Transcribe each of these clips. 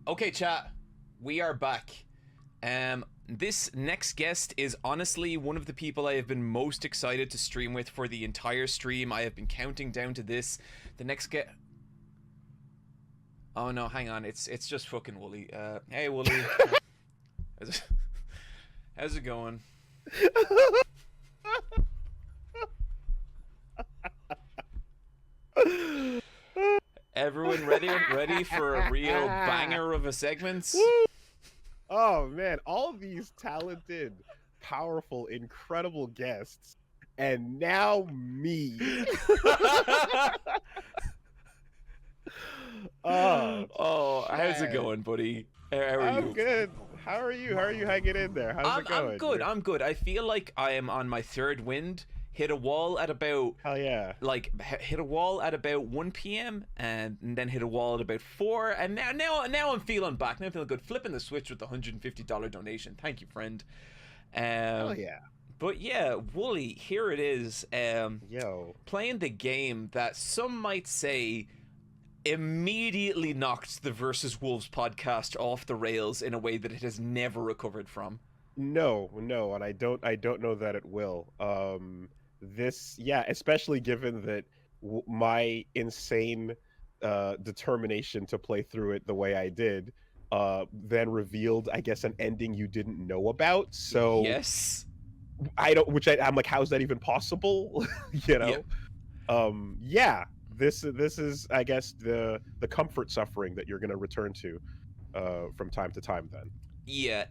Okay, chat, we are back. This next guest is honestly one of the people I have been most excited to stream with for the entire stream. I have been counting down to this. The next get. Oh no, hang on. It's just fucking Woolie. Hey Woolie. How's it going? Everyone ready for a real banger of a segment? Oh man, all of these talented, powerful, incredible guests, and now me. Oh, how's it man. going, buddy? How are I'm you? good. How are you? How are you hanging in there? How's it going? I'm good. I'm good. I feel like I am on my third wind. Hit a wall at about Hell yeah. hit a wall at about 1 p.m. and then hit a wall at about 4, and now I'm feeling back. Now I'm feeling good. Flipping the switch with the $150 donation. Thank you, friend. Hell yeah. But yeah, Wooly, here it is. Yo. Playing the game that some might say immediately knocked the Versus Wolves podcast off the rails in a way that it has never recovered from. No, and I don't know that it will. Especially given that my insane determination to play through it the way I did then revealed, I guess, an ending you didn't know about. So yes, I'm like, how's that even possible? you know? Yep. This is, I guess, the comfort suffering that you're gonna return to from time to time then. Yeah,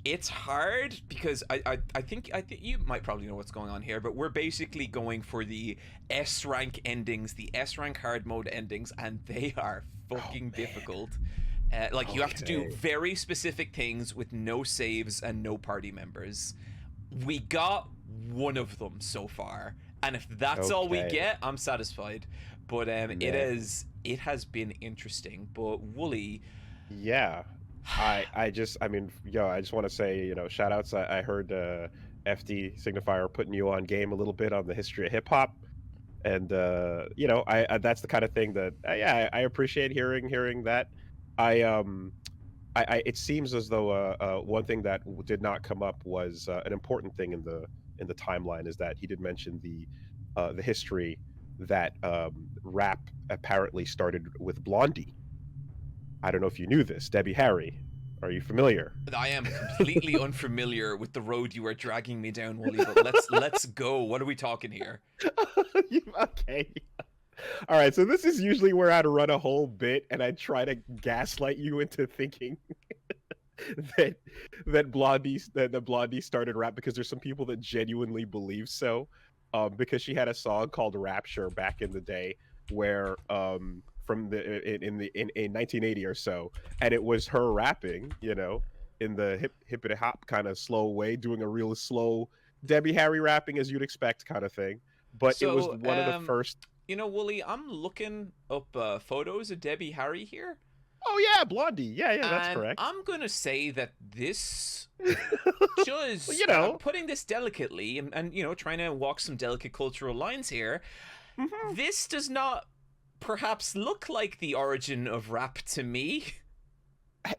it's hard because I think you might probably know what's going on here, but we're basically going for the S rank endings, the S rank hard mode endings, and they are fucking difficult. You have to do very specific things with no saves and no party members. We got one of them so far, and if that's all we get, I'm satisfied. But it has been interesting. But Wooly, yeah. I just want to say, shout outs. I heard FD Signifier putting you on game a little bit on the history of hip hop, and I that's the kind of thing that I appreciate hearing that. It seems as though one thing that did not come up was an important thing in the timeline is that he did mention the history that rap apparently started with Blondie. I don't know if you knew this. Debbie Harry, are you familiar? I am completely unfamiliar with the road you are dragging me down, Wooly, but let's go. What are we talking here? Okay. All right, so this is usually where I'd run a whole bit and I'd try to gaslight you into thinking that Blondie started rap, because there's some people that genuinely believe so. Because she had a song called Rapture back in the day where from in 1980 or so, and it was her rapping, in the hippity hop kind of slow way, doing a real slow Debbie Harry rapping as you'd expect kind of thing. But it was one of the first. Wooly, I'm looking up photos of Debbie Harry here. Oh yeah, Blondie. Yeah, that's correct. I'm gonna say that this just putting this delicately and trying to walk some delicate cultural lines here. Mm-hmm. This does not perhaps look like the origin of rap to me.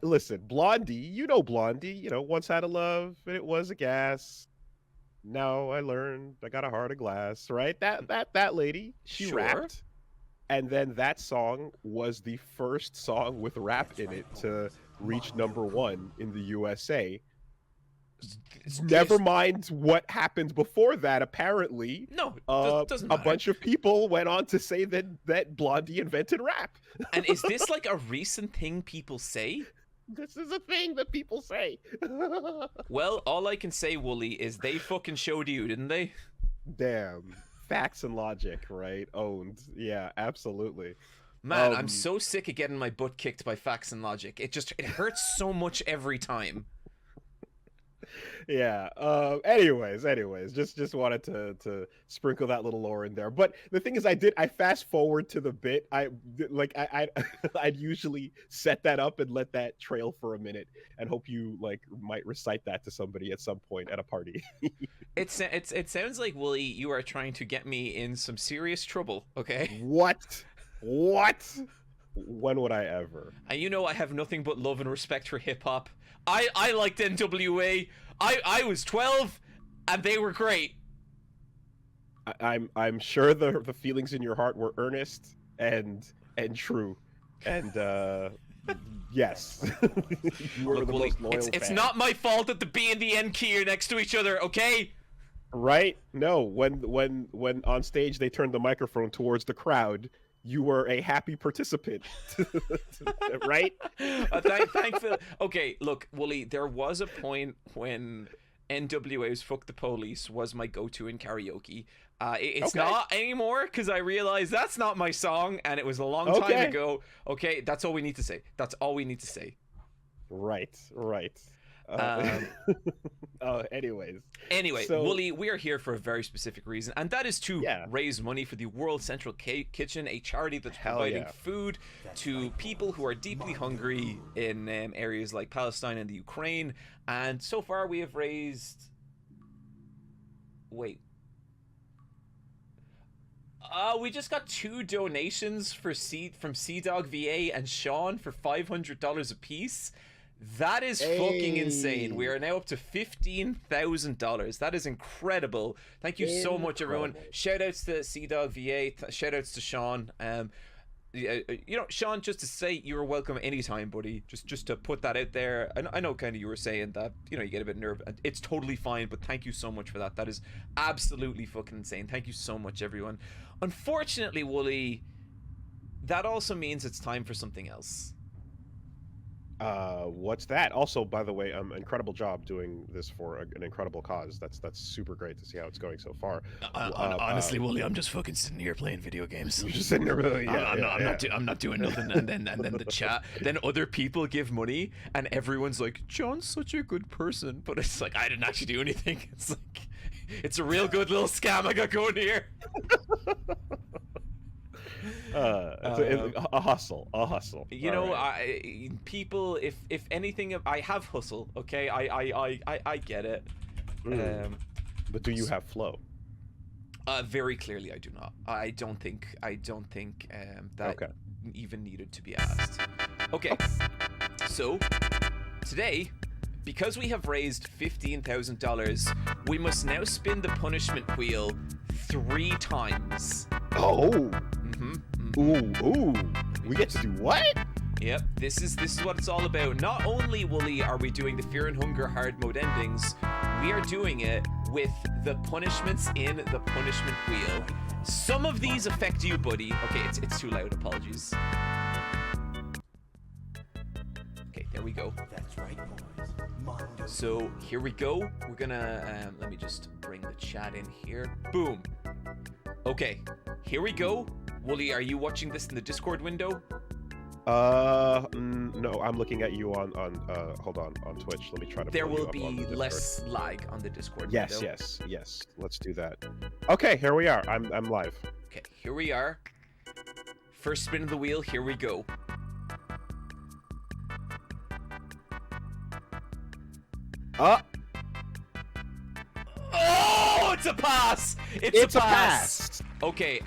Listen, Blondie, Blondie, once had a love and it was a gas. Now I learned I got a heart of glass, right? That lady, she rapped. And then that song was the first song with rap in it to reach #1 in the USA. Never mind what happened before that. Apparently, no, doesn't a matter. bunch of people went on to say that Blondie invented rap. And is this like a recent thing people say? This is a thing that people say. Well, all I can say, Wooly, is they fucking showed you, didn't they? Damn. Facts and logic, right? Owned. Yeah, absolutely. Man, I'm so sick of getting my butt kicked by facts and logic. It hurts so much every time. Yeah. Anyways, just wanted to sprinkle that little lore in there. But the thing is, I fast forward to the bit. I'd usually set that up and let that trail for a minute and hope you might recite that to somebody at some point at a party. It sounds like, Wooly, you are trying to get me in some serious trouble. Okay. What? When would I ever? And you know I have nothing but love and respect for hip hop. I liked NWA. I was 12 and they were great. I'm sure the feelings in your heart were earnest and true. And yes. You were Look, the Woolie, most loyal it's fan. not my fault that the B and the N key are next to each other, okay? Right? No, when on stage they turned the microphone towards the crowd, you were a happy participant. Right? Thankfully. Okay, look, Woolie, there was a point when NWA's Fuck the Police was my go-to in karaoke. It's Okay. not anymore because I realized that's not my song and it was a long time Okay. ago. Okay, that's all we need to say. That's all we need to say. Right. Anyways. Anyway, So- Woolie, we are here for a very specific reason, and that is to Yeah. raise money for the World Central Kitchen, a charity that's Hell providing yeah. food to people who are deeply hungry in areas like Palestine and the Ukraine. And so far, we have raised. Wait. We just got 2 donations from Dog VA and Sean for $500 a piece. That is fucking insane. We are now up to $15,000. That is incredible. Thank you so much, everyone. Shout outs to Dog VA. Shout outs to Sean. You know, Sean, just to say you are welcome anytime, buddy. Just to put that out there. I know kind of you were saying that, you know, you get a bit nervous. It's totally fine, but thank you so much for that. That is absolutely fucking insane. Thank you so much, everyone. Unfortunately, Woolie, that also means it's time for something else. What's that? Also, by the way, incredible job doing this for an incredible cause. That's super great to see how it's going so far. Honestly, Woolie, I'm just fucking sitting here playing video games. You're just sitting there, really. I'm not doing nothing. And then the chat. Then other people give money, and everyone's like, "John's such a good person," but it's like I didn't actually do anything. It's like it's a real good little scam I got going here. A hustle. You know, people. If anything, I have hustle. Okay, I get it. But do you have flow? Very clearly, I do not. I don't think that Okay. even needed to be asked. Okay, so today, because we have raised $15,000, we must now spin the punishment wheel 3 times. Oh. Mm-hmm. Ooh. We get to do what? Yep, this is what it's all about. Not only, Woolie, are we doing the Fear and Hunger hard mode endings, we are doing it with the punishments in the punishment wheel. Some of these affect you, buddy. Okay, it's too loud. Apologies. Okay, there we go. That's right, boys. Mondo. So here we go. We're gonna let me just bring the chat in here. Boom. Okay, here we go. Woolie, are you watching this in the Discord window? No, I'm looking at you on hold on Twitch. Let me try to. There pull you will up on the be Discord. less lag on the Discord Yes, window. yes. Let's do that. Okay, here we are. I'm live. Okay, here we are. First spin of the wheel, here we go. Oh, it's a pass! It's a pass! Okay,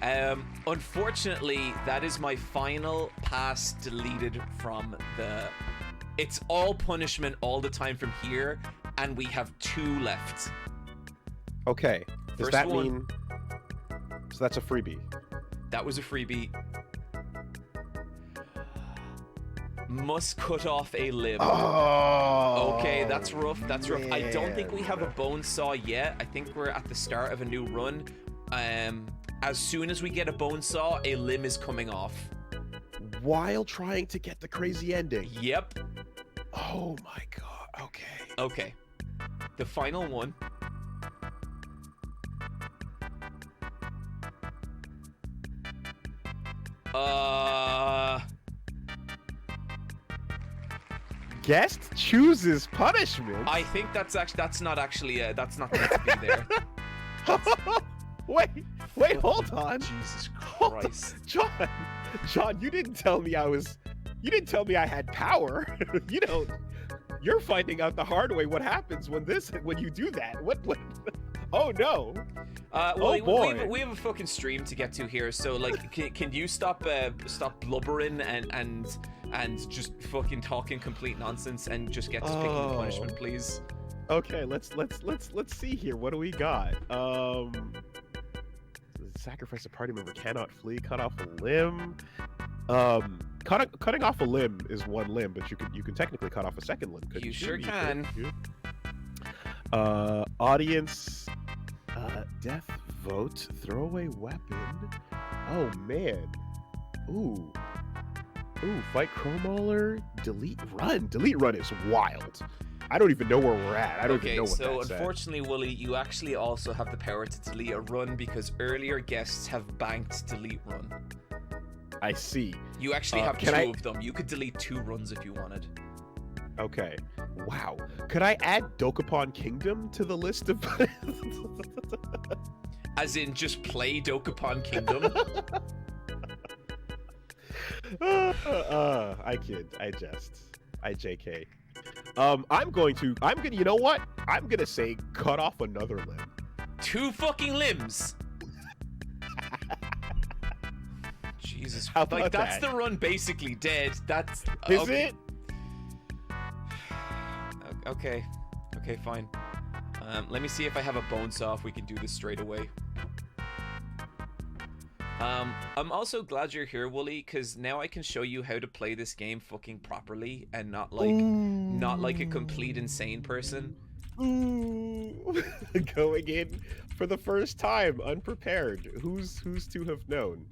unfortunately, that is my final pass deleted from the... It's all punishment all the time from here, and we have 2 left. Okay. Does First that one. mean? So that's a freebie. That was a freebie. Must cut off a limb. Oh. Okay, that's rough. That's rough. I don't think we have a bone saw yet. I think we're at the start of a new run. As soon as we get a bone saw, a limb is coming off. While trying to get the crazy ending. Yep. Oh my god. Okay. Okay. The final one. Guest chooses punishment. I think that's not actually that's not meant to be there. Wait, hold on. Jesus Hold on. Christ. John, you didn't tell me I had power. You're finding out the hard way what happens when you do that. What? Oh no. Well, Oh boy. we have a fucking stream to get to here, so like, can you stop blubbering and just fucking talking complete nonsense and just get to picking the punishment, please? Okay, let's see here. What do we got? Sacrifice a party member cannot flee. Cut off a limb. Cutting off a limb is one limb, but you can technically cut off a second limb. You sure can. Audience. Death vote. Throwaway weapon. Oh man. Ooh. Fight Chromauler. Delete run. Delete run is wild. I don't even know where we're at. I don't even know what so that's unfortunately, Woolie, you actually also have the power to delete a run because earlier guests have banked delete run. I see. You actually have two of them. You could delete 2 runs if you wanted. Okay. Wow. Could I add Dokapon Kingdom to the list of... As in, just play Dokapon Kingdom? I kid. I jest. I JK. I'm gonna, you know what? I'm gonna say cut off another limb. 2 fucking limbs? Jesus. How about that's that? the run basically dead. That's... Is okay. it? Okay. Okay, fine. Let me see if I have a bone saw if we can do this straight away. I'm also glad you're here, Woolie, because now I can show you how to play this game fucking properly and not like a complete insane person. Going in for the first time, unprepared. Who's to have known?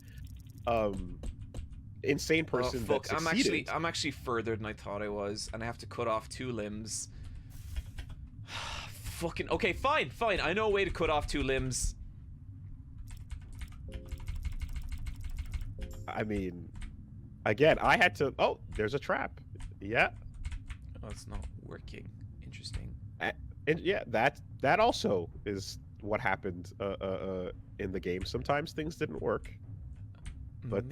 Insane person that succeeded. I'm actually further than I thought I was, and I have to cut off 2 limbs. Fucking okay, fine. I know a way to cut off 2 limbs. I mean, again, I had to. Oh, there's a trap. Yeah. Oh, it's not working. Interesting. And yeah, that also is what happened in the game. Sometimes things didn't work. But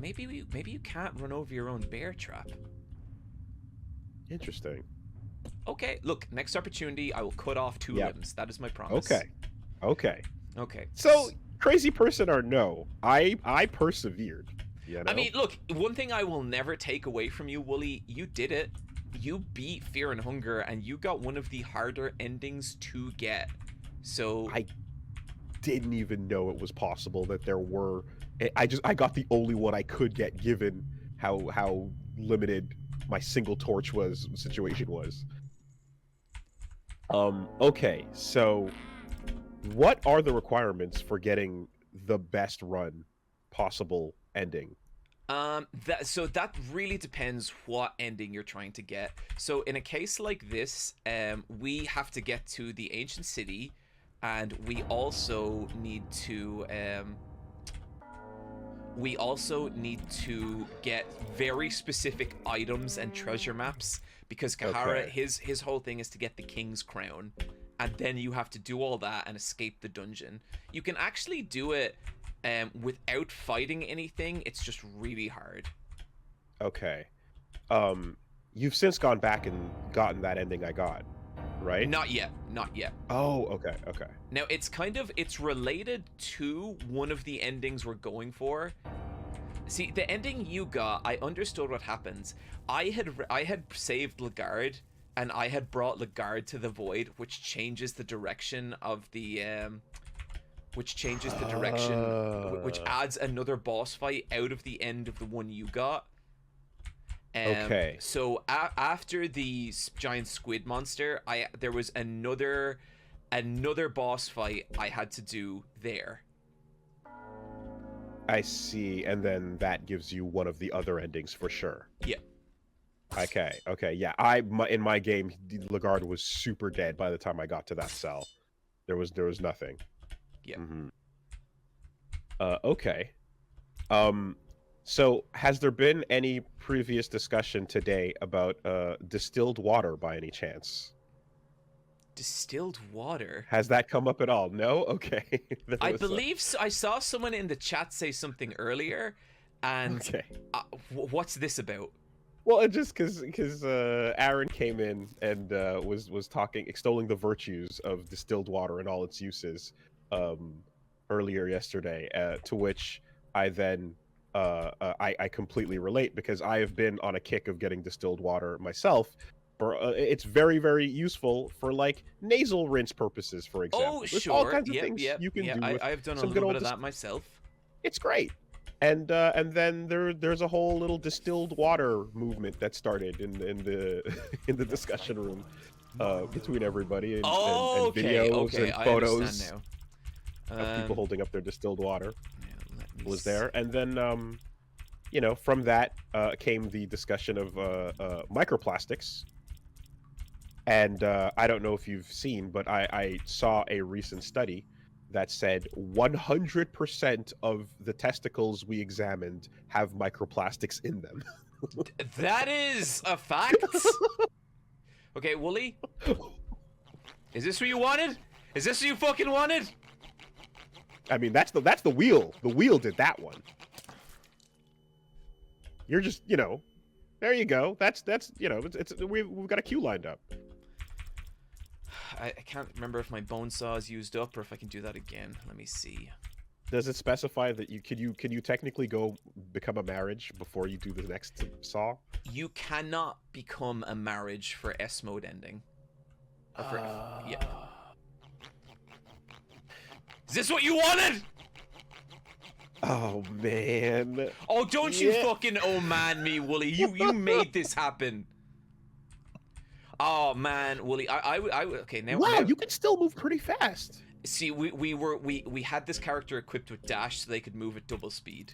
maybe you can't run over your own bear trap. Interesting. Okay, look, next opportunity, I will cut off 2 limbs. That is my promise. Okay. So, crazy person or no, I persevered. You know? I mean, look, one thing I will never take away from you, Woolie, you did it. You beat Fear and Hunger, and you got one of the harder endings to get. So I didn't even know it was possible that there were. I got the only one I could get given how limited my single torch situation was. Okay, so what are the requirements for getting the best run possible ending? That really depends what ending you're trying to get. So in a case like this, we have to get to the ancient city, and we also need to get very specific items and treasure maps, because Kahara, his whole thing is to get the king's crown, and then you have to do all that and escape the dungeon. You can actually do it without fighting anything. It's just really hard. Okay. You've since gone back and gotten that ending I got, right? Not yet. Oh, okay. Now it's related to one of the endings we're going for. See, the ending you got, I understood what happens. I had saved Lagarde, and I had brought Lagarde to the void, which changes the direction of the which adds another boss fight out of the end of the one you got. Okay. So after the giant squid monster, there was another boss fight I had to do there. I see, and then that gives you one of the other endings for sure. Yeah. Okay, yeah. In my game, Lagarde was super dead by the time I got to that cell. There was nothing. Yeah. Mm-hmm. Okay. So has there been any previous discussion today about distilled water by any chance? Distilled water? Has that come up at all? No? Okay. I believe so. I saw someone in the chat say something earlier, and what's this about? Well, it just because Aaron came in and was extolling the virtues of distilled water and all its uses. earlier yesterday, to which I then I completely relate because I have been on a kick of getting distilled water myself. For it's very very useful for like nasal rinse purposes, for Oh, example. There's all sure. kinds of Yep, things yep, you can yeah. do with I've done a some good little bit old. of that myself. It's great. And then there's a whole little distilled water movement that started in the in the discussion room between everybody and Okay, videos okay, and I photos understand now. of people holding up their distilled water Yeah, let me was see. there. And then you know, from that came the discussion of microplastics. And I don't know if you've seen, but I saw a recent study that said 100% of the testicles we examined have microplastics in them. That is a fact. Okay, Woolie, is this what you wanted? Is this what you fucking wanted? I mean, that's the wheel. The wheel did that one. You're just, you know, there you go. That's you know, we've got a queue lined up. I can't remember if my bone saw is used up or if I can do that again. Let me see. Does it specify that you can you technically go become a marriage before you do the next saw? You cannot become a marriage for S mode ending. Or for, yeah. Is this what you wanted? Oh man. Oh, don't you fucking oh man me, Woolie. You made this happen. Oh man, Woolie. I okay now. Wow, now, you can still move pretty fast. see, we had this character equipped with dash so they could move at double speed.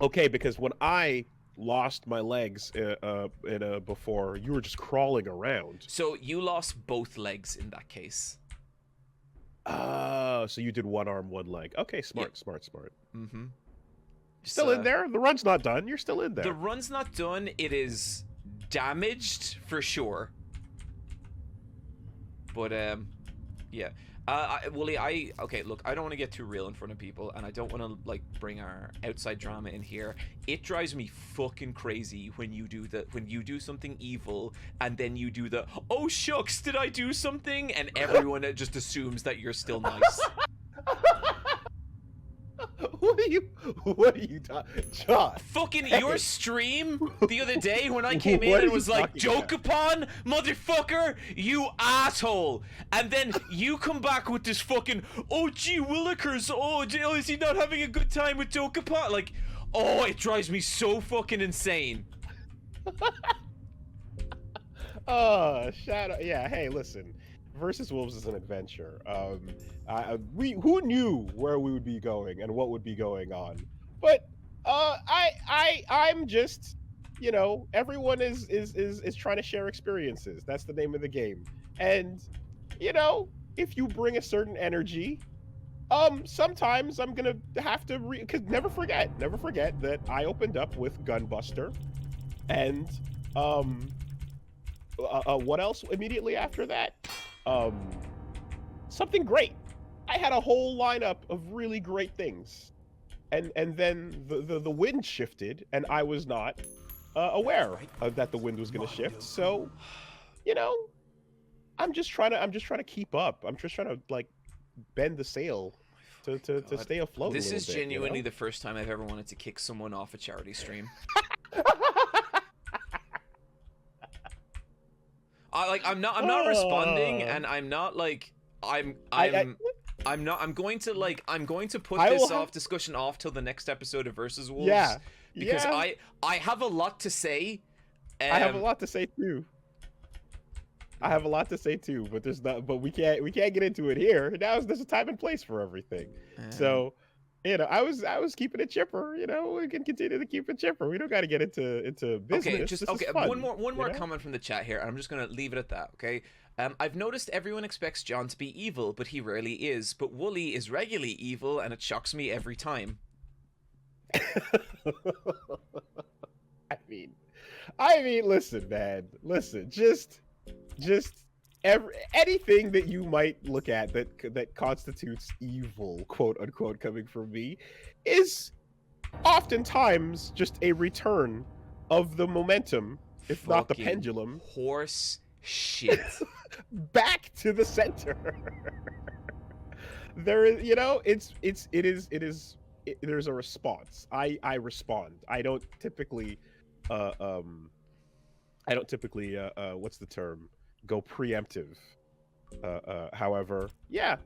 Okay, because when I lost my legs before, you were just crawling around. So you lost both legs in that case. Oh, so you did one arm, one leg. Okay, smart. Mm-hmm. Still in there? The run's not done. You're still in there. The run's not done. It is damaged for sure. But yeah. Woolie, okay, look, I don't want to get too real in front of people, and I don't want to like bring our outside drama in here. It drives me fucking crazy when you do something evil, and then you do the oh shucks, did I do something? And everyone just assumes that you're still nice. What are you talking, John? Fucking Hey. your stream the other day when I came in What are and you was like, talking joke upon, motherfucker, you asshole. And then you come back with this fucking, oh gee willikers, oh is he not having a good time with joke upon? Like, oh, it drives me so fucking insane. Oh, Shadow. Yeah, hey, listen. Versus Wolves is an adventure. Who knew where we would be going and what would be going on? But I'm just, you know, everyone is trying to share experiences. That's the name of the game. And you know, if you bring a certain energy, sometimes I'm gonna have to because never forget that I opened up with Gunbuster, and what else immediately after that? Something great. I had a whole lineup of really great things, and then the wind shifted, and I was not aware of that the wind was going to shift. So, you know, I'm just trying to keep up. I'm just trying to like bend the sail to stay afloat. This a is little bit, genuinely you know? the first time I've ever wanted to kick someone off a charity stream. I'm not responding, and I'm not like I'm going to put this discussion off till the next episode of Versus Wolves. Yeah, because yeah. I have a lot to say. I have a lot to say too. But there's not. But we can't get into it here. There's a time and place for everything. So, you know, I was keeping it chipper. You know, we can continue to keep it chipper. We don't got to get into business. Okay. Fun, one more comment from the chat here, and I'm just gonna leave it at that. Okay. I've noticed everyone expects John to be evil, but he rarely is. But Woolie is regularly evil, and it shocks me every time. I mean, listen, man. Listen, just anything that you might look at that constitutes evil, quote unquote, coming from me, is oftentimes just a return of the momentum, if not the pendulum. Horse Shit. back to the center. There is, there's a response. I respond. Uh um I don't typically what's the term? Go preemptive. However, yeah.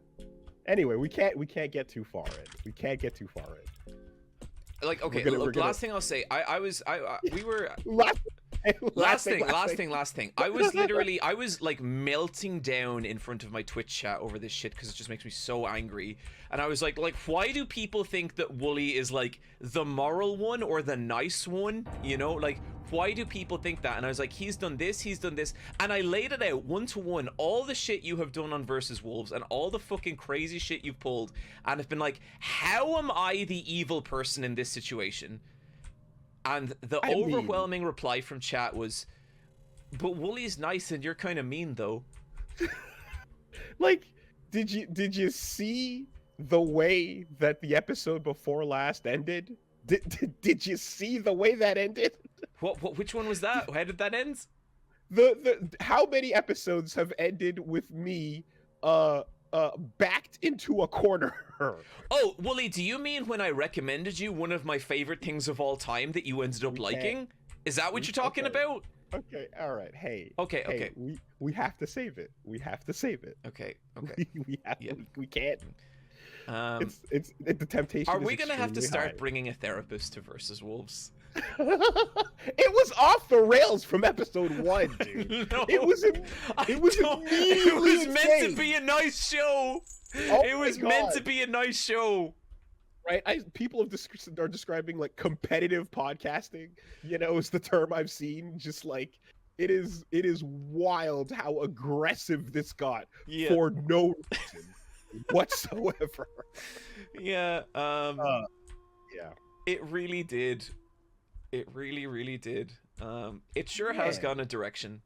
Anyway, we can't get too far in. We can't get too far in. Like, okay, last thing I'll say, we were last thing. I was like melting down in front of my Twitch chat over this shit because it just makes me so angry. And I was like, why do people think that Woolie is like the moral one or the nice one? You know, like, why do people think that? And I was like, he's done this, and I laid it out one to one, all the shit you have done on Versus Wolves and all the fucking crazy shit you've pulled, and I've been like, how am I the evil person in this situation? And the overwhelming reply from chat was, but Woolie's nice and you're kind of mean though. Like, did you see the way that the episode before last ended? Did you see the way that ended? Which one was that? How did that end? The how many episodes have ended with me backed into a corner? Oh, Woolie, do you mean when I recommended you one of my favorite things of all time that you ended up liking? Is that what you're talking about? Okay, all right. Hey. Okay. We have to save it. We have to save it. Okay. We can't. It's the temptation. Are we gonna have to start bringing a therapist to Versus Wolves? It was off the rails from episode 1, dude. No, it was meant to be a nice show. Oh it was meant to be a nice show. Right? People are describing like competitive podcasting, is the term I've seen. Just like it is wild how aggressive this got for no reason whatsoever. Yeah. Yeah. It really did. It really did. It sure has gone a direction.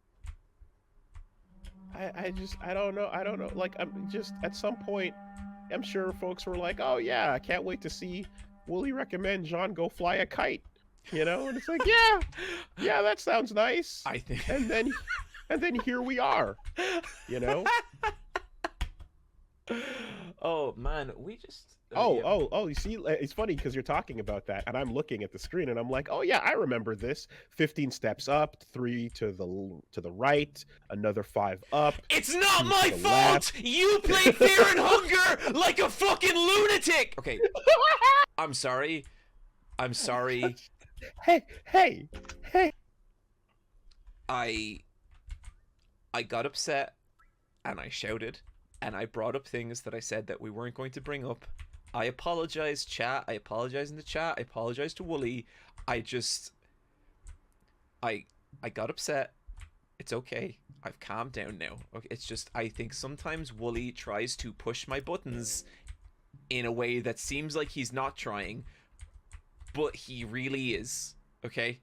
I don't know. Like, I'm just, at some point, I'm sure folks were like, oh yeah, I can't wait to see Woolie recommend Jean go fly a kite. And it's like, yeah, that sounds nice. I think. And then here we are. Oh man, we just. Oh! You see, it's funny because you're talking about that, and I'm looking at the screen, and I'm like, oh yeah, I remember this. 15 steps up, 3 to the right, another 5 up. It's not my fault. You played Fear and Hunger like a fucking lunatic. Okay, I'm sorry. Hey. I got upset, and I shouted, and I brought up things that I said that we weren't going to bring up. I apologize, chat. I apologize in the chat. I apologize to Woolie. I got upset. It's okay. I've calmed down now. Okay, it's just, I think sometimes Woolie tries to push my buttons in a way that seems like he's not trying, but he really is. Okay?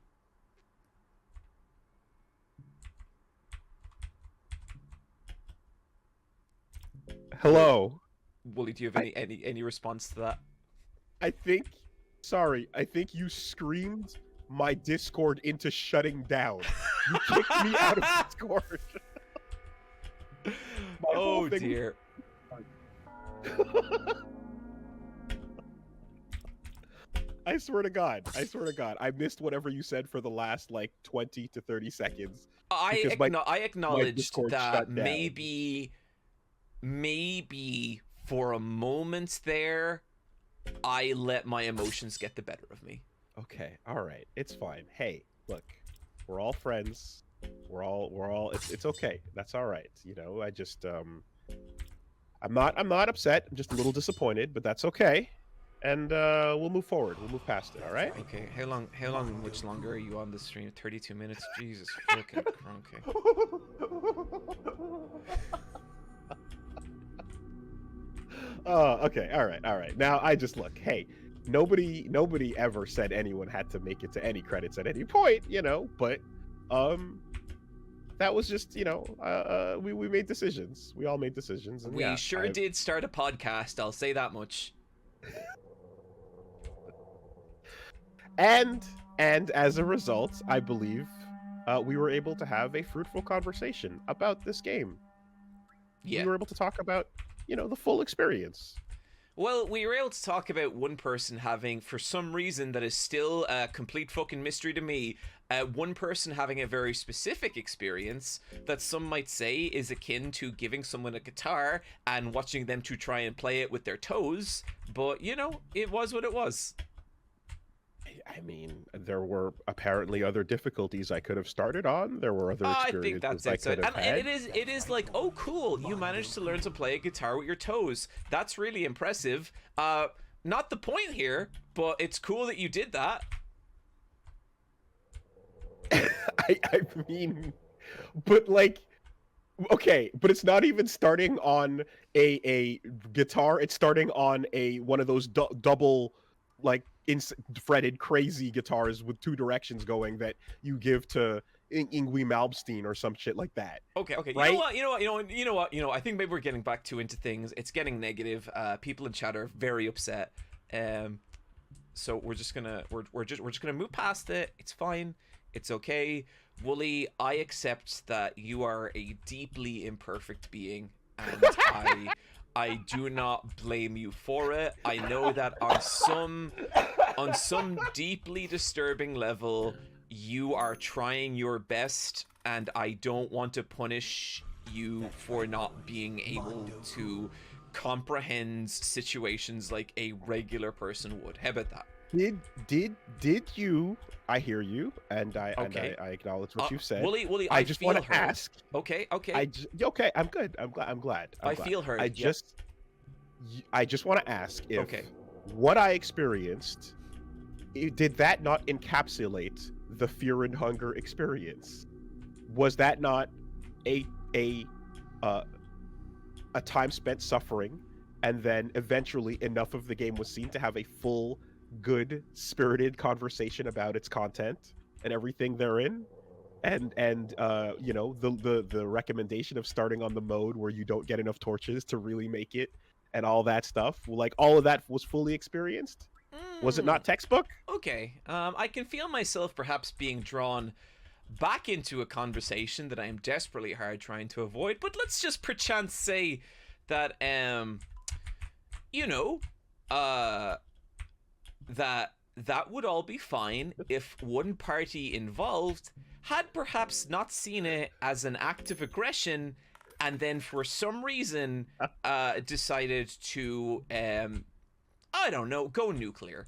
Hello. Woolie, do you have any response to that? I think you screamed my Discord into shutting down. You kicked me out of Discord. Oh dear. I swear to God, I missed whatever you said for the last like 20 to 30 seconds. I acknowledged that maybe for a moment there, I let my emotions get the better of me. Okay, all right, it's fine. Hey, look, we're all friends. We're all. It's okay. That's all right. I just I'm not upset. I'm just a little disappointed, but that's okay. And we'll move forward. We'll move past it. All right. Okay. How long? Much longer are you on the stream? 32 minutes. Jesus fucking crunk. Okay. All right. Now I just look. Hey, nobody ever said anyone had to make it to any credits at any point. But that was just we made decisions. We all made decisions. And we sure did start a podcast. I'll say that much. And as a result, I believe we were able to have a fruitful conversation about this game. Yeah. We were able to talk about, the full experience. Well, we were able to talk about one person having, for some reason that is still a complete fucking mystery to me, one person having a very specific experience that some might say is akin to giving someone a guitar and watching them to try and play it with their toes. But, it was what it was. I mean, there were apparently other difficulties I could have started on. There were other I experiences think that's I it. could have And had. it is like, oh, cool, you managed to learn to play a guitar with your toes. That's really impressive. Not the point here, but it's cool that you did that. I mean, but like, okay, but it's not even starting on a guitar. It's starting on one of those double, like, fretted crazy guitars with two directions going that you give to Yngwie Malmsteen or some shit like that. Okay. Right? You know what? I think maybe we're getting back too into things. It's getting negative. People in chat are very upset. So we're just gonna move past it. It's fine. It's okay. Woolie, I accept that you are a deeply imperfect being, and I do not blame you for it. I know that on some deeply disturbing level, you are trying your best, and I don't want to punish you for not being able to comprehend situations like a regular person would. How about that? Did you? I hear you, and I acknowledge what you've said. Woolie, I just want to heard. ask. Okay. Okay, I'm good. I'm glad. I feel heard. I just want to ask if Okay. what I experienced, did that not encapsulate the fear and hunger experience? Was that not a time spent suffering, and then eventually enough of the game was seen to have a full, good, spirited conversation about its content and everything therein? And the recommendation of starting on the mode where you don't get enough torches to really make it, and all that stuff, like all of that was fully experienced? Was it not textbook? Okay. I can feel myself perhaps being drawn back into a conversation that I am desperately hard trying to avoid, but let's just perchance say that that would all be fine if one party involved had perhaps not seen it as an act of aggression, and then for some reason decided to I don't know, go nuclear,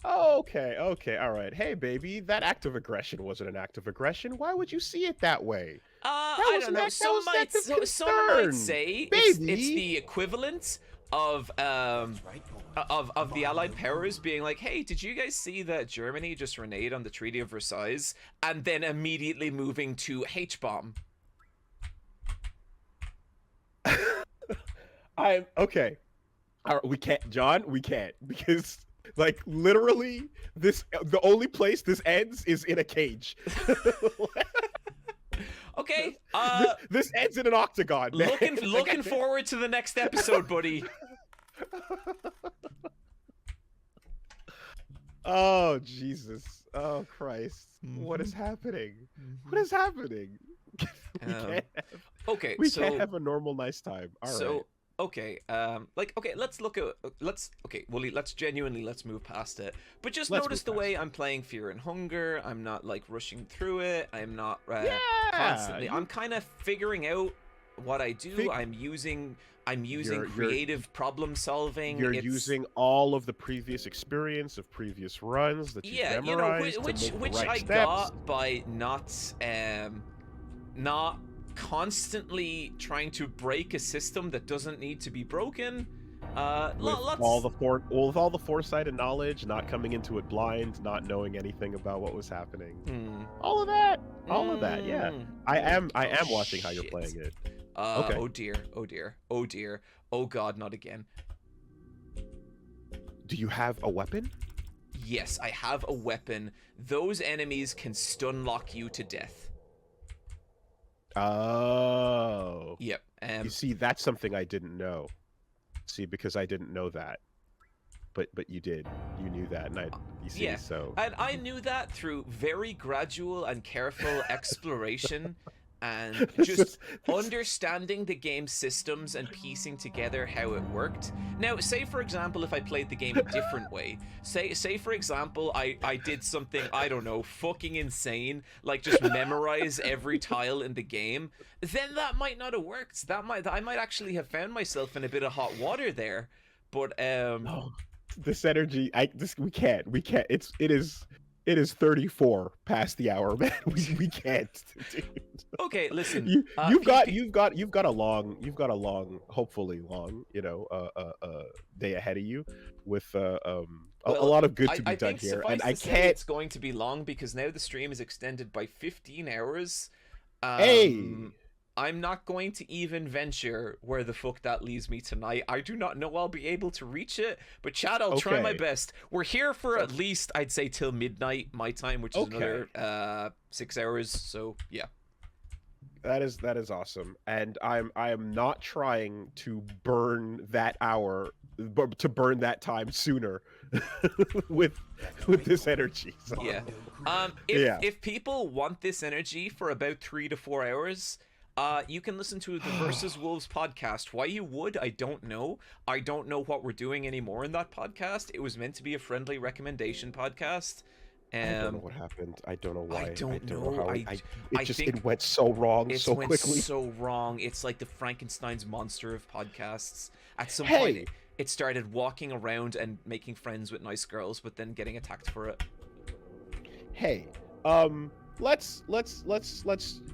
Oh, okay, all right. Hey, baby, that act of aggression wasn't an act of aggression. Why would you see it that way? I don't know. Some might say it's the equivalent of the Allied powers being like, hey, did you guys see that Germany just reneged on the Treaty of Versailles, and then immediately moving to H-bomb? I'm okay. All right, we can't, John. We can't, because like literally the only place this ends is in a cage. Okay. This ends in an octagon. Man. Looking forward to the next episode, buddy. Oh Jesus! Oh Christ! What is happening? What is happening? We can't have a normal nice time. All right. Okay, let's Woolie, let's move past it. But just Let's notice move the way I'm playing Fear and Hunger. I'm not like rushing through it. I'm not constantly. I'm kind of figuring out what I do. I'm using creative problem solving. You're using all of the previous experience of previous runs that you've memorized which right I steps. got by not constantly trying to break a system that doesn't need to be broken. With all the foresight and knowledge, not coming into it blind, not knowing anything about what was happening. All of that, yeah. I am watching how you're playing it. Okay. Oh dear. Oh God, not again. Do you have a weapon? Yes, I have a weapon. Those enemies can stun lock you to death. Oh. Yep. You see, that's something I didn't know. See, because I didn't know that. but you did. You knew that, and you see, Yeah, so and I knew that through very gradual and careful exploration and this just is understanding the game's systems and piecing together how it worked. Now, say for example, if I played the game a different way, say for example, I did something, I don't know, fucking insane, like just memorize every tile in the game, then that might not have worked. I might actually have found myself in a bit of hot water there. But no, this energy. We can't. It is 34 past the hour, man. We can't, dude. okay, listen, You've got a long, hopefully long, day ahead of you with a well, lot of good to I be done think here, suffice and I to say can't. it's going to be long because now the stream is extended by 15 hours. Hey, I'm not going to even venture where the fuck that leaves me tonight. I do not know I'll be able to reach it, but Chad, I'll try my okay, best. We're here for at least, I'd say, till midnight my time, which is okay. another 6 hours. So yeah. That is awesome, and I am not trying to burn that hour, but to burn that time sooner with with this energy. So Yeah. If yeah. if people want this energy for about 3 to 4 hours, you can listen to the Versus Wolves podcast. Why you would, I don't know. I don't know what we're doing anymore in that podcast. It was meant to be a friendly recommendation podcast. I don't know what happened. I don't know why. I don't know know. how I just think it went so wrong it's so went quickly. so wrong. It's like the Frankenstein's monster of podcasts. At some point, Hey, it started walking around and making friends with nice girls, but then getting attacked for it. hey, let's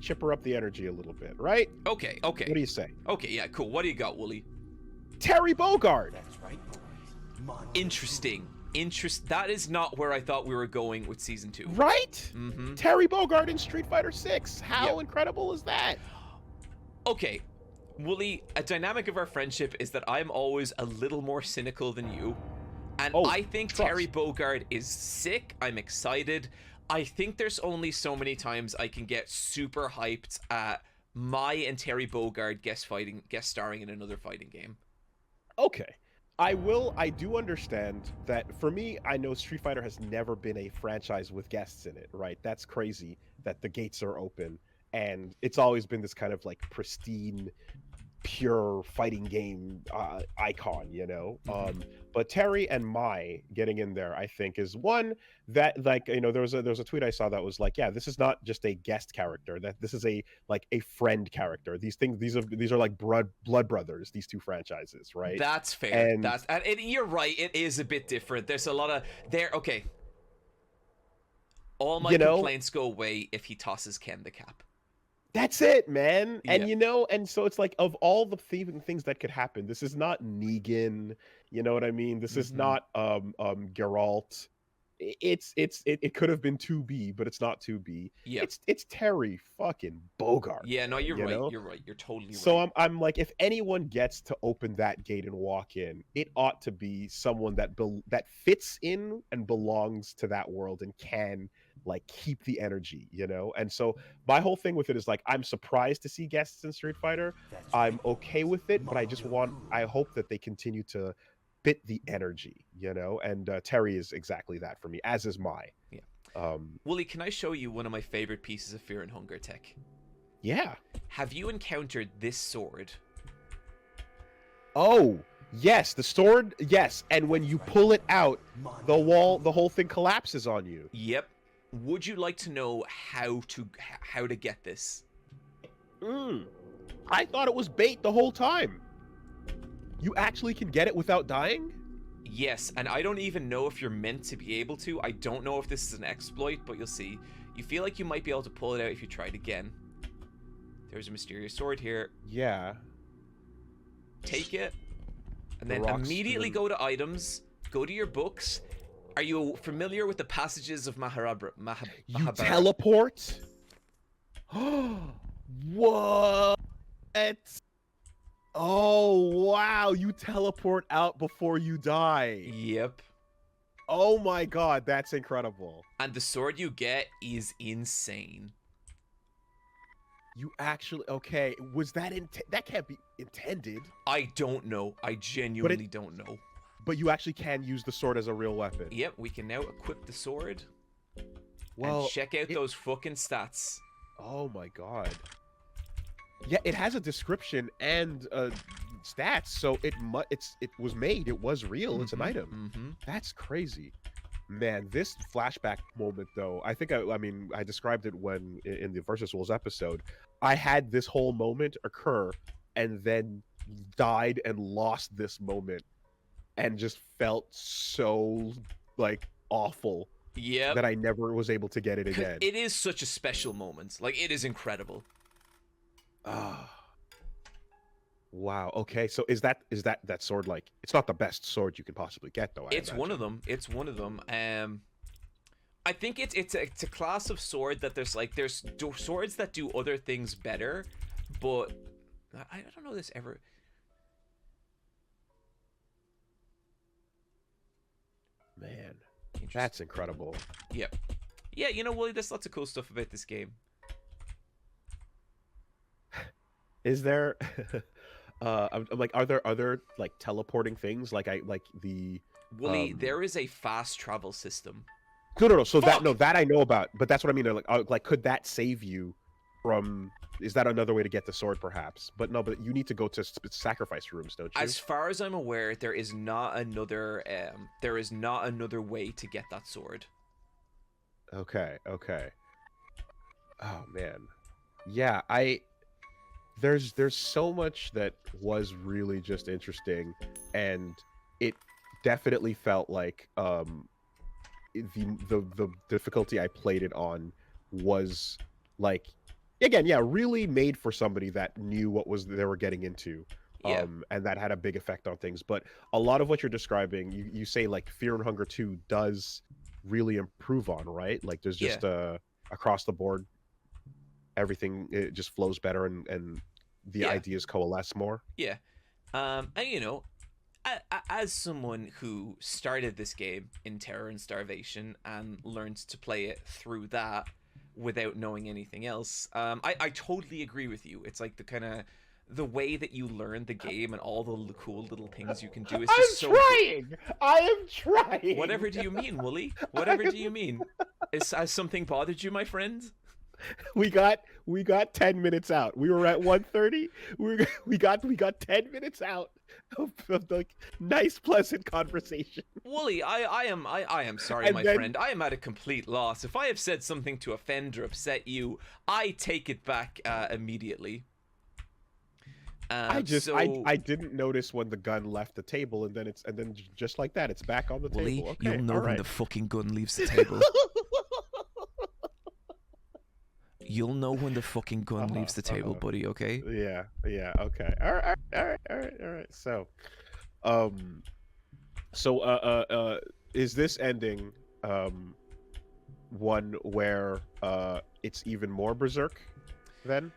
chipper up the energy a little bit, right? Okay, What do okay, you say? okay. Yeah, cool. What do you got, Woolie? Terry Bogard. That's right, boys. Mondo Interesting. That is not where I thought we were going with season 2. Right? Mm-hmm. Terry Bogard in Street Fighter 6. How Yep. incredible is that? Okay, Woolie, a dynamic of our friendship is that I'm always a little more cynical than you. And Oh, I think trust. Terry Bogard is sick. I'm excited. I think there's only so many times I can get super hyped at my and Terry Bogard guest starring in another fighting game. Okay. I do understand that for me, I know Street Fighter has never been a franchise with guests in it, right? That's crazy that the gates are open and it's always been this kind of like pristine, pure fighting game icon, but Terry and Mai getting in there, I think, is one that, like, there was a tweet I saw that was like, yeah, this is not just a guest character, that this is a friend character. These are like blood brothers, these two franchises, right? That's fair. And You're right. It is a bit different. There's a lot of there. Okay, all my you know complaints go away if he tosses Ken the cap. that's it, man. Yeah. And so it's like, of all the thieving things that could happen, this is not Negan, you know what I mean? This is Mhm. not Geralt. It could have been 2B, but it's not 2B. Yeah. It's Terry fucking Bogard. Yeah. No, you're you right. know? You're right. You're totally right. So I'm like, if anyone gets to open that gate and walk in, it ought to be someone that fits in and belongs to that world and can like keep the energy, And so my whole thing with it is like, I'm surprised to see guests in Street Fighter. That's I'm right. okay with it, but I hope that they continue to bit the energy, And Terry is exactly that for me, as is Mai. Yeah. Um, Woolie, can I show you one of my favorite pieces of Fear and Hunger tech? yeah. Have you encountered this sword? Oh, yes, the sword. Yes, and when you pull it out, the whole thing collapses on you. Yep. Would you like to know how to get this? I thought it was bait the whole time. You actually can get it without dying? Yes, and I don't even know if you're meant to be able to. I don't know if this is an exploit, but you'll see. You feel like you might be able to pull it out if you tried again. There's a mysterious sword here. Yeah. Take it, and The then rocks immediately through. go to items, go to your books. Are you familiar with the passages of You Mahabharata? teleport? What? Oh, wow. You teleport out before you die. Yep. Oh my god, that's incredible. And the sword you get is insane. You actually, okay, was that that can't be intended. I don't know. I genuinely don't know. but you actually can use the sword as a real weapon. Yep, we can now equip the sword. Well, and check out those fucking stats. Oh my god. Yeah, it has a description and stats, so it was made. It was real. It's an item. That's crazy. Man, this flashback moment though, I think I mean I described it when in the Versus Wolves episode. I had this whole moment occur and then died and lost this moment and just felt so like awful. Yeah. That I never was able to get it again. It is such a special moment. Like, it is incredible. Ah. Wow. Okay. So is that sword like? It's not the best sword you can possibly get, though. It's one of them. It's one of them. I think it's a class of sword that there's swords that do other things better, but I don't know this ever. Man, that's incredible. Yep. Yeah, you know, Woolie, there's lots of cool stuff about this game. Is there I'm like, are there other like teleporting things like the Woolie, there is a fast travel system. No. So that I know about, but that's what I mean. Like could that save you from? Is that another way to get the sword, perhaps? But no, but you need to go to sacrifice rooms, don't you? As far as I'm aware, there is not another way to get that sword. Okay. Oh man, yeah. There's so much that was really just interesting, and it definitely felt like the difficulty I played it on was like, again, yeah, really made for somebody that knew what they were getting into. Yeah. And that had a big effect on things. But a lot of what you're describing, you say like Fear and Hunger 2 does really improve on, right? Like there's just across the board, everything, it just flows better and the ideas coalesce more. Yeah. And you know, as someone who started this game in Terror and Starvation and learned to play it through that without knowing anything else, I totally agree with you. It's like the way that you learn the game and all the cool little things you can do is just so good. I am trying. Whatever do you mean, Woolie? Whatever do you mean? Has something bothered you, my friend? We got 10 minutes out. We were at 1:30. We got 10 minutes out of like nice, pleasant conversation. Woolie, I am sorry, my friend. I am at a complete loss. If I have said something to offend or upset you, I take it back immediately. I didn't notice when the gun left the table, and then just like that, it's back on the Woolie, table. Okay, you'll know when the fucking gun leaves the table. You'll know when the fucking gun leaves the table, buddy, okay? Yeah, okay. All right. So, is this ending one where it's even more berserk then?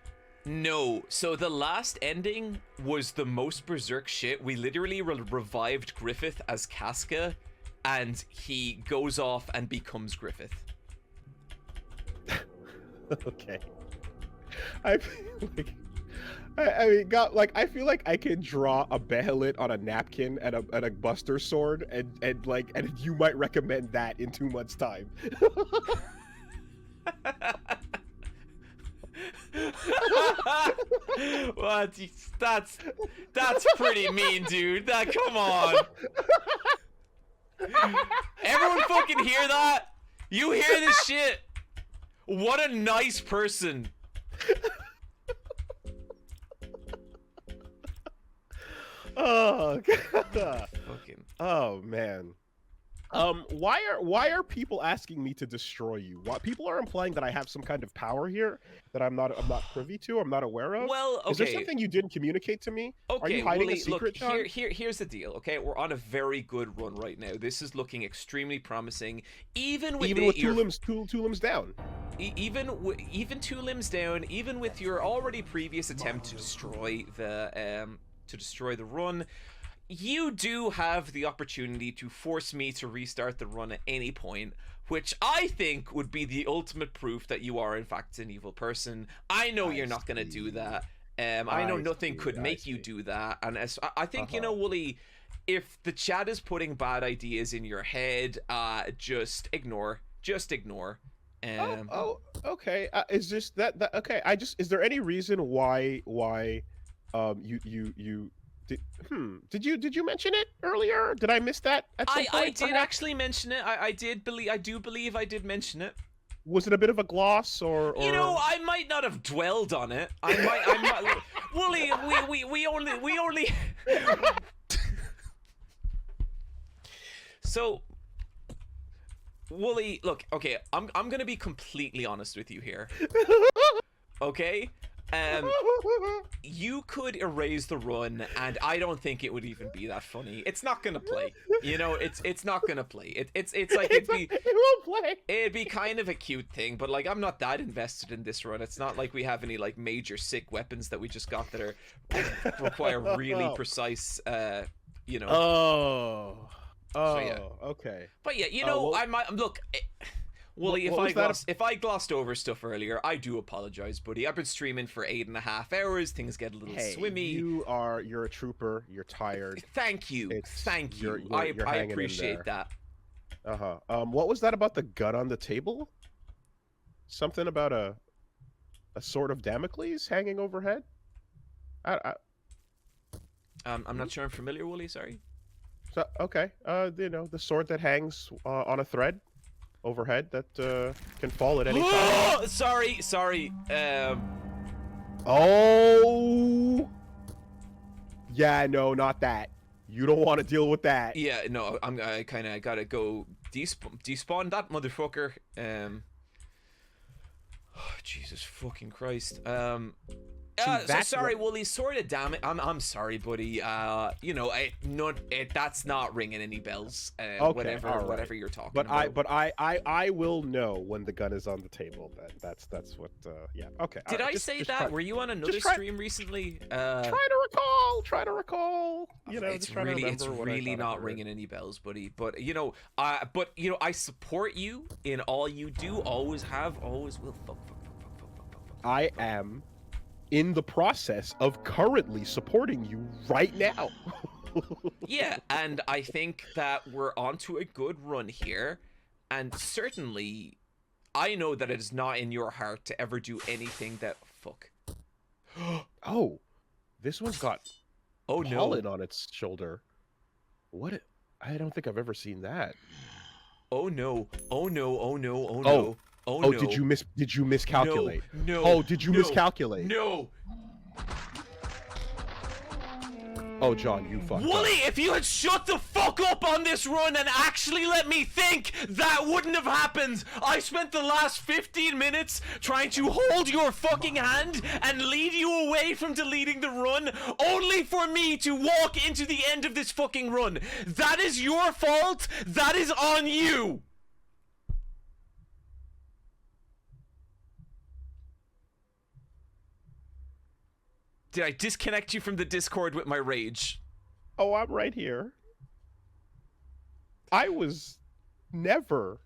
No. So the last ending was the most berserk shit. We literally revived Griffith as Casca, and he goes off and becomes Griffith. Okay. I feel like I feel like I can draw a Bahamut on a napkin and a Buster sword and you might recommend that in 2 months' time. What? That's pretty mean, dude. Come on. Everyone fucking hear that? You hear this shit? What a nice person. Oh god. Fucking. Oh man. Why are people asking me to destroy you? Why people are implying that I have some kind of power here that I'm not privy to, I'm not aware of? Well, okay. Is there something you didn't communicate to me? Okay, are you hiding Woolie, a secret, look, John? here's the deal, okay? We're on a very good run right now. This is looking extremely promising. Even with two limbs down. Even 2 limbs down, even with your already previous attempt to destroy the run, you do have the opportunity to force me to restart the run at any point, which I think would be the ultimate proof that you are in fact an evil person. I know you're not going to do that. I know nothing could make you do that, and I think, you know, Woolie, if the chat is putting bad ideas in your head, just ignore. Just ignore. Okay. Is this that okay? Is there any reason why you did you mention it earlier? Did I miss that at some point? I did actually mention it. I do believe I did mention it. Was it a bit of a gloss or? You know, I might not have dwelled on it. I might. Woolie, we only. So, Woolie, look, okay, I'm gonna be completely honest with you here. Okay? You could erase the run, and I don't think it would even be that funny. It's not gonna play. You know, it's not gonna play. It's like it won't play. It'd be kind of a cute thing, but like I'm not that invested in this run. It's not like we have any like major sick weapons that we just got that are require really precise you know. So, yeah. Okay. But yeah, you know, I might look. Woolie, if I glossed over stuff earlier, I do apologize, buddy. I've been streaming for 8.5 hours. Things get a little swimmy. You're a trooper. You're tired. Thank you. Thank you. I appreciate that. What was that about the gun on the table? Something about a sword of Damocles hanging overhead? I'm not sure I'm familiar, Woolie. Sorry. So okay. You know, the sword that hangs on a thread overhead that can fall at any time. Sorry. Oh. Yeah, no, not that. You don't want to deal with that. Yeah, no, I kind of gotta go despawn that motherfucker. Oh, Jesus fucking Christ. Sorry, Woolie. Sort of damn it. I'm sorry, buddy. You know, that's not ringing any bells. Okay, whatever you're talking about. But I will know when the gun is on the table. That's what. Yeah. Okay. Did I say that? Were you on another stream recently? Try to recall. You know, it's really not ringing any bells, buddy. But you know, I support you in all you do. Always have. Always will. Fuck. I am in the process of currently supporting you right now. Yeah, and I think that we're onto a good run here, and certainly I know that it is not in your heart to ever do anything that Oh, this one's got pollen on its shoulder. What? I don't think I've ever seen that. Oh no. Oh, did you miscalculate? No. Oh, did you miscalculate? No. Oh, John, you fucked up. Woolie, if you had shut the fuck up on this run and actually let me think, that wouldn't have happened. I spent the last 15 minutes trying to hold your fucking hand and lead you away from deleting the run, only for me to walk into the end of this fucking run. That is your fault. That is on you. Did I disconnect you from the Discord with my rage? Oh, I'm right here. I was not going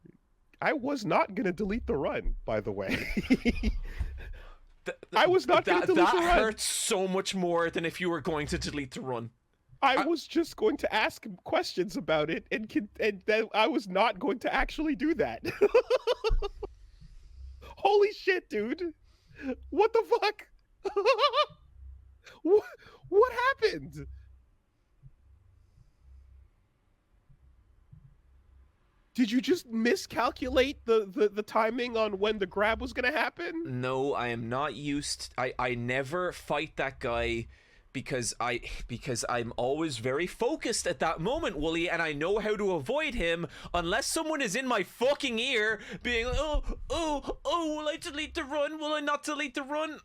to delete the run, by the way. I was not going to delete the run. That hurts so much more than if you were going to delete the run. I was just going to ask questions about it, and I was not going to actually do that. Holy shit, dude. What the fuck? What happened? Did you just miscalculate the timing on when the grab was gonna happen? No, I am not used. I never fight that guy because I'm always very focused at that moment, Woolie, and I know how to avoid him unless someone is in my fucking ear being like, oh, will I delete the run? Will I not delete the run?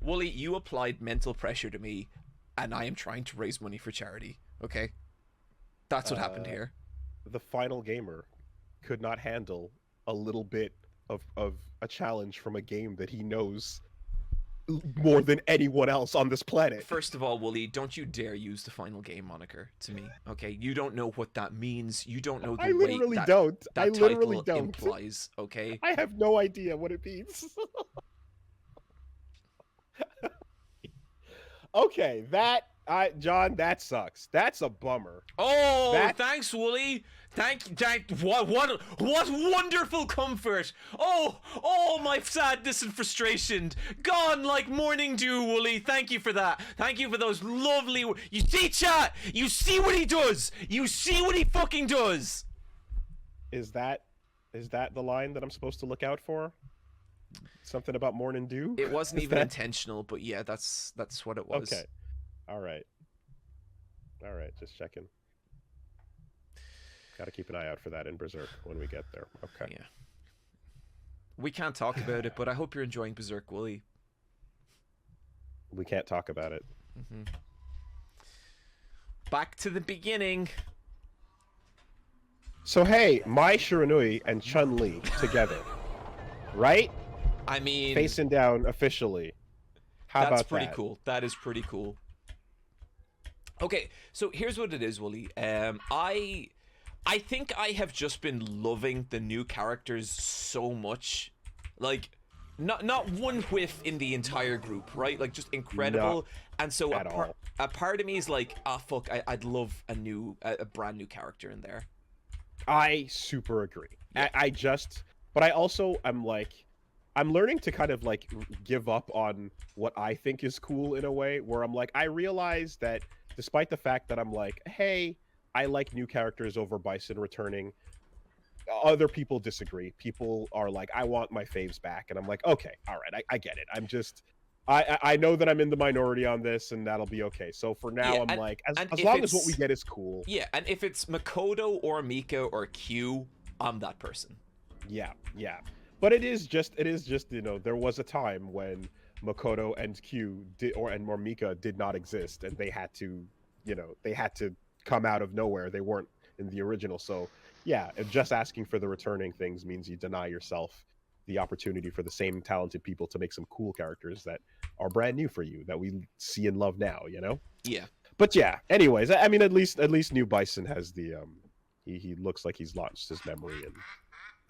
Woolie, you applied mental pressure to me, and I am trying to raise money for charity, okay? That's what happened here. The final gamer could not handle a little bit of a challenge from a game that he knows more than anyone else on this planet. First of all, Woolie, don't you dare use the final game moniker to me, okay? You don't know what that means. You don't know the I literally don't. That I literally title don't. implies, okay? I have no idea what it means. Okay, John, that sucks. That's a bummer. Oh, That thanks, Woolie. Thank. What wonderful comfort. Oh, my sadness and frustration gone like morning dew, Woolie. Thank you for that. Thank you for those lovely. You see, chat. You see what he does. You see what he fucking does. is that the line that I'm supposed to look out for? Something about morning dew? It wasn't Is even that- intentional, but yeah, that's what it was. Okay. All right. Just checking. Got to keep an eye out for that in Berserk when we get there. Okay. Yeah. We can't talk about it, but I hope you're enjoying Berserk, Woolie. We can't talk about it. Back to the beginning. So hey, Mai Shiranui and Chun-Li together, right? I mean, Facing down officially. How that's about pretty that? cool. That is pretty cool. Okay, so here's what it is, Woolie. I think I have just been loving the new characters so much. Like, not one whiff in the entire group, right? Like, just incredible. Not And so at all. a part of me is like, ah, fuck, I'd love a brand new character in there. I super agree. Yeah. But I also am like, I'm learning to kind of like give up on what I think is cool in a way where I'm like, I realize that despite the fact that I'm like, hey, I like new characters over Bison returning, other people disagree. People are like, I want my faves back. And I'm like, okay, all right, I get it. I'm just, I know that I'm in the minority on this and that'll be okay. So for now, Yeah, I'm like, and as if long as what we it's- get is cool. Yeah, and if it's Makoto or Mika or Q, I'm that person. Yeah. But it is just, there was a time when Makoto and Q or Mika did not exist and they had to, they had to come out of nowhere. They weren't in the original. So yeah, just asking for the returning things means you deny yourself the opportunity for the same talented people to make some cool characters that are brand new for you that we see and love now, Yeah. But yeah, anyways, I mean, at least new Bison has the he looks like he's lost his memory and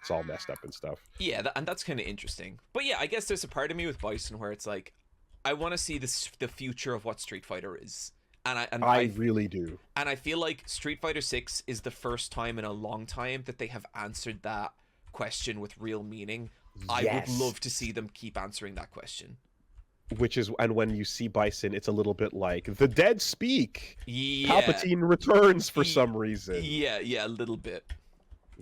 it's all messed up and stuff. Yeah, and that's kind of interesting. But yeah, I guess there's a part of me with Bison where it's like, I want to see the future of what Street Fighter is. And I really do. And I feel like Street Fighter 6 is the first time in a long time that they have answered that question with real meaning. I would love to see them keep answering that question. And when you see Bison, it's a little bit like the dead speak. Yeah. Palpatine returns for some reason. Yeah, a little bit.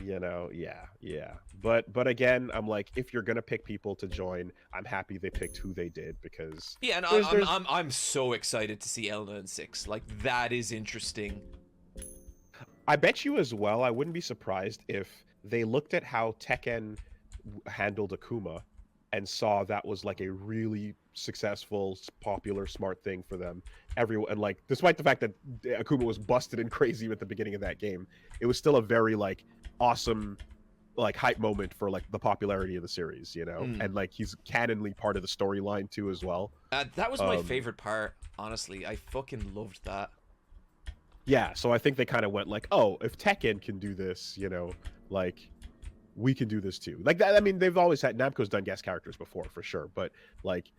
Yeah. But again, I'm like, if you're gonna pick people to join, I'm happy they picked who they did because Yeah, and I'm so excited to see Elna and 6. Like, that is interesting. I bet you as well. I wouldn't be surprised if they looked at how Tekken handled Akuma and saw that was like a really successful, popular, smart thing for them. Everyone, and like, despite the fact that Akuma was busted and crazy at the beginning of that game, it was still a very like awesome, like hype moment for like the popularity of the series, and like he's canonly part of the storyline too as well. That was my favorite part, honestly. I fucking loved that. Yeah, so I think they kind of went like, oh, if Tekken can do this, like we can do this too. Like that. I mean, they've always had Namco's done guest characters before for sure, but like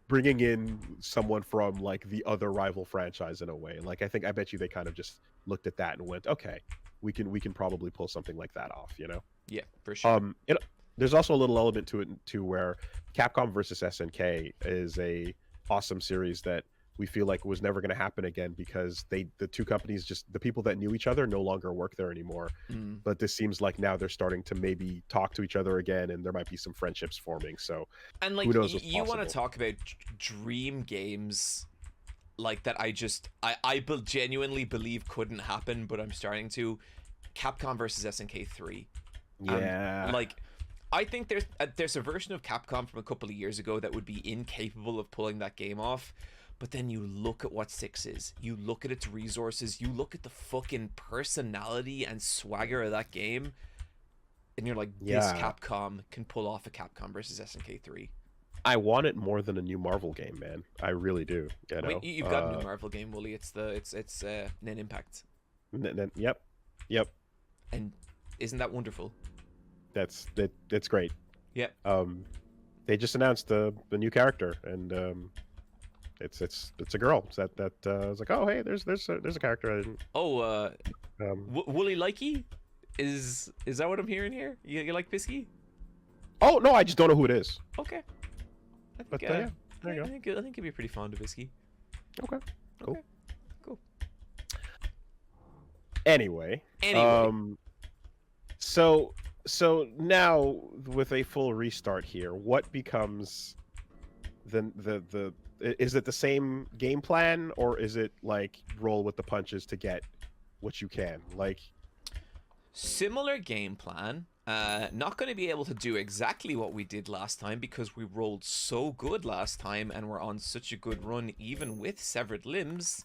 bringing in someone from like the other rival franchise in a way, like I bet you they kind of just looked at that and went, okay, we can probably pull something like that off, Yeah, for sure. There's also a little element to it too where Capcom versus SNK is a awesome series that we feel like was never going to happen again because the two companies, just the people that knew each other, no longer work there anymore. But this seems like now they're starting to maybe talk to each other again, and there might be some friendships forming. So, and like, who knows what's you want to possible. talk about dream games, like that? I genuinely believe couldn't happen, but I'm starting to. Capcom versus SNK 3. Yeah. Like, I think there's a version of Capcom from a couple of years ago that would be incapable of pulling that game off. But then you look at what 6 is. You look at its resources. You look at the fucking personality and swagger of that game. And you're like, this Capcom can pull off a Capcom versus SNK 3. I want it more than a new Marvel game, man. I really do. I mean, you've got a new Marvel game, Woolie. It's Nen Impact. Yep. And isn't that wonderful? That's great. Yeah. They just announced the new character, and It's a girl. It's that I was like, oh hey, there's a character. I didn't, Oh, Woolie likey? Is that what I'm hearing here? You like Bisky? oh no, I just don't know who it is. Okay. I think, But yeah, there you go. I think you'd be pretty fond of Bisky. Okay, cool. Okay, cool. Anyway, so now with a full restart here, what becomes the is it the same game plan, or is it like roll with the punches to get what you can? Like, Similar game plan. Not going to be able to do exactly what we did last time because we rolled so good last time and we're on such a good run even with severed limbs.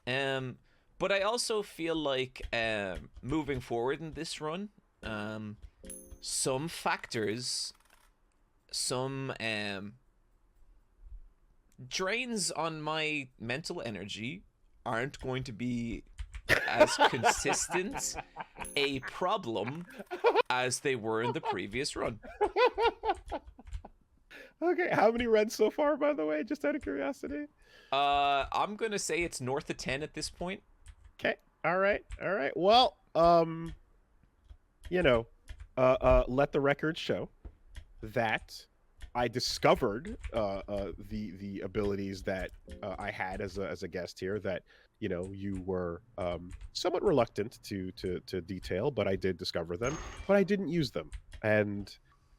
But I also feel like moving forward in this run, some factors, some drains on my mental energy aren't going to be as consistent a problem as they were in the previous run. okay, how many runs so far, by the way, just out of curiosity? I'm gonna say it's north of 10 at this point. Okay, all right. Well, you know, let the record show that I discovered the abilities that I had as a guest here that you were somewhat reluctant to detail, but I did discover them, but I didn't use them. And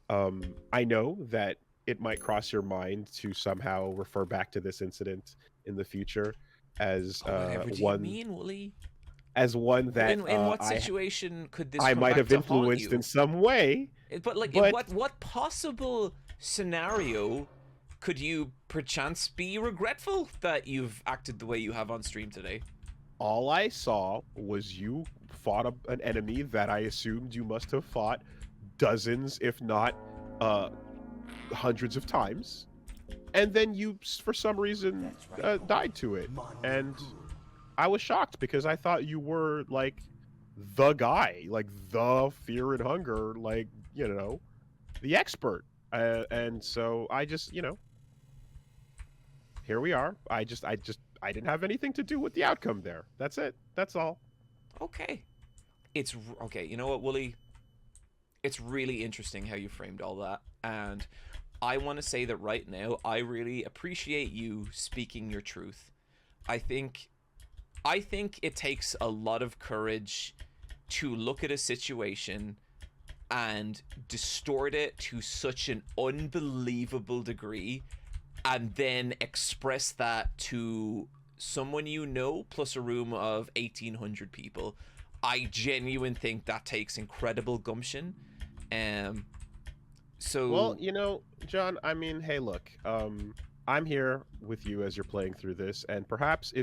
I know that it might cross your mind to somehow refer back to this incident in the future as Whatever do you mean, Woolie? as one that in what situation could this I come might back have to haunt influenced you? in some way. But like, in what possible scenario could you perchance be regretful that you've acted the way you have on stream today? All I saw was you fought an enemy that I assumed you must have fought dozens, if not hundreds of times, and then you, for some reason, died to it. And I was shocked because I thought you were like the guy, like the fear and hunger, like the expert. And so I just, here we are. I didn't have anything to do with the outcome there. That's it. That's all. Okay. It's okay. You know what, Woolie? It's really interesting how you framed all that. And I want to say that right now, I really appreciate you speaking your truth. I think it takes a lot of courage to look at a situation and distort it to such an unbelievable degree and then express that to someone plus a room of 1,800 people. I genuinely think that takes incredible gumption. So well, John, I mean, hey, look, I'm here with you as you're playing through this, and perhaps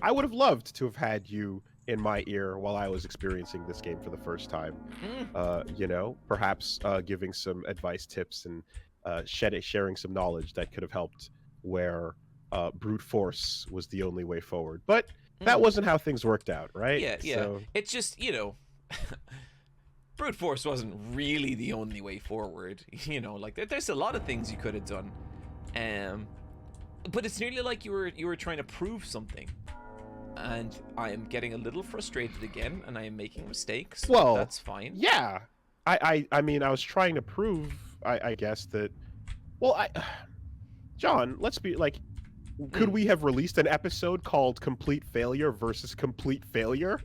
I would have loved to have had you in my ear while I was experiencing this game for the first time. Perhaps giving some advice, tips, and sharing some knowledge that could have helped where brute force was the only way forward. But that wasn't how things worked out, right? Yeah. So... It's just, brute force wasn't really the only way forward. Like there's a lot of things you could have done. But it's nearly like you were trying to prove something. And I am getting a little frustrated again, and I am making mistakes. Well, that's fine. Yeah. I mean, I was trying to prove, I guess, that... Well, John, let's be like... Could we have released an episode called Complete Failure versus Complete Failure?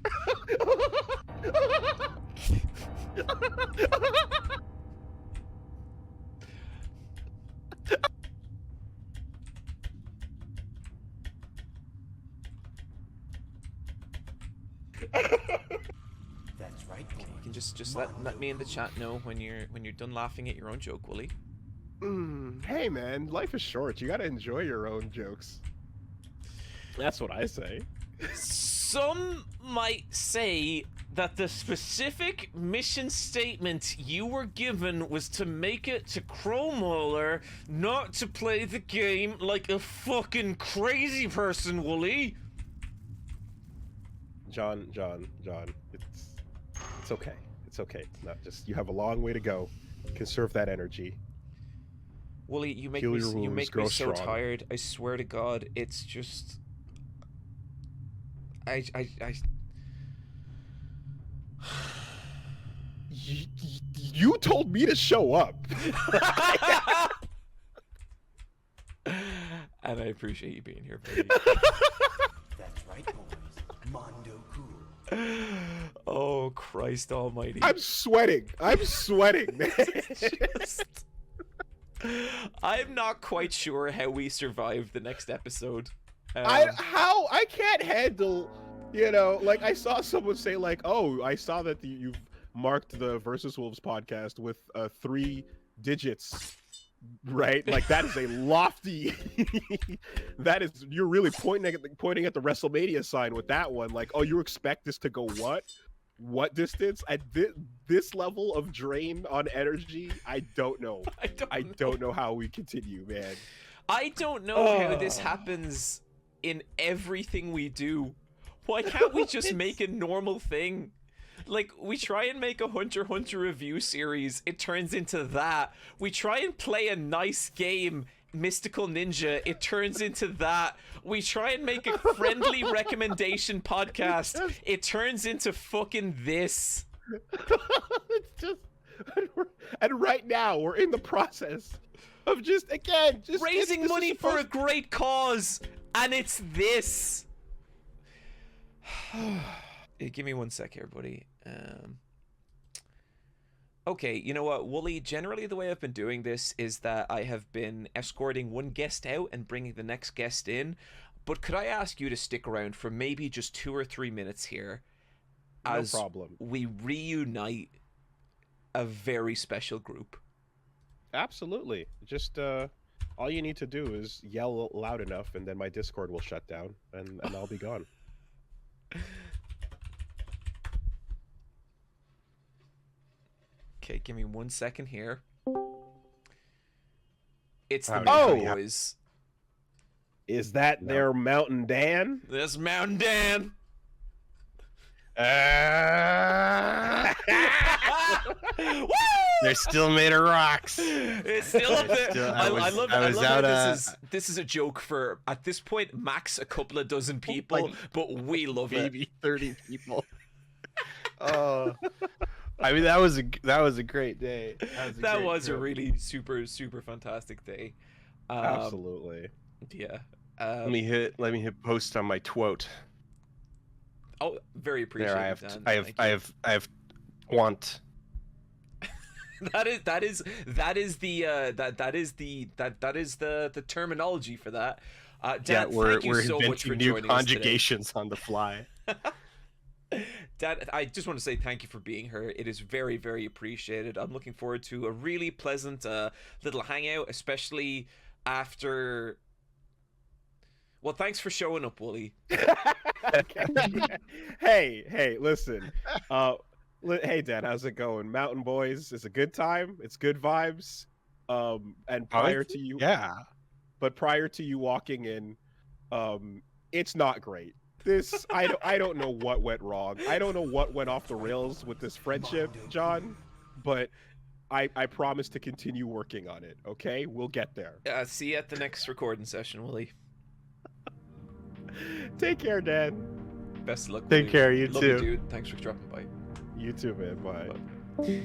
That's right. Okay, you can just let me in the chat know when you're done laughing at your own joke, Woolie. Hey man, life is short. You gotta enjoy your own jokes. That's what I say. Some might say that the specific mission statement you were given was to make it to Chromewaller, not to play the game like a fucking crazy person, Woolie. John, it's okay. It's okay. It's not just, you have a long way to go. Conserve that energy. Woolie, you make Heal me your you wounds, make grow me so strong. tired. I swear to God, it's just I You told me to show up. and I appreciate you being here, buddy. That's right, boys. Mondo cool. Oh Christ Almighty! I'm sweating. I'm sweating, man. Just- I'm not quite sure how we survive the next episode. I can't handle, you know, like I saw someone say like, oh, I saw that you've marked the Versus Wolves podcast with 3 digits, right? Like that is a lofty. That is, you're really pointing at the WrestleMania sign with that one. Like, oh, you expect this to go what distance at this level of drain on energy? I don't know. I don't know how we continue, man. I don't know how this happens in everything we do. Why can't we just make a normal thing? Like, we try and make a Hunter x Hunter review series, it turns into that. We try and play a nice game, Mystical Ninja, it turns into that. We try and make a friendly recommendation podcast, it turns into fucking this. It's just, and right now we're in the process of just Raising this money is for a supposed- great cause, and it's this. Give me one sec here, buddy. Okay, you know what, Woolie, generally the way I've been doing this is that I have been escorting one guest out and bringing the next guest in, but could I ask you to stick around for maybe just 2 or 3 minutes here as No problem. we reunite a very special group? Absolutely. Just all you need to do is yell loud enough, and then my Discord will shut down, and I'll be gone. Okay, give me 1 second here. It's the Oh! Mountain Boys. Is that No. their Mountain Dan? This Mountain Dan. Woo! They're still made of rocks. It's still up there. Still- I love how out, this is a joke for, at this point, max a couple of dozen people, like, but we love it. maybe 30 people. Oh, I mean that was a great day. That great was a trip. really super fantastic day. Absolutely. Yeah. Let me hit post on my quote. Oh, very appreciated. There, Dan. I Thank you. have want. that is the terminology for that. Dan, Yeah, we're thank you so much inventing for new joining us today. conjugations on the fly. Dad, I just want to say thank you for being here. It is very, very appreciated. I'm looking forward to a really pleasant little hangout, especially after... Well, thanks for showing up, Woolie. Hey, listen. Hey, Dan, how's it going? Mountain Boys is a good time. It's good vibes. And prior to you, Yeah. but prior to you walking in, it's not great. This I don't know what went wrong. I don't know what went off the rails with this friendship, John, but I promise to continue working on it, okay? We'll get there. See you at the next recording session, Woolie. Take care, Dan. Best of luck. Take Woolie. care, you Love too. dude. Thanks for dropping by. You too, man. Bye.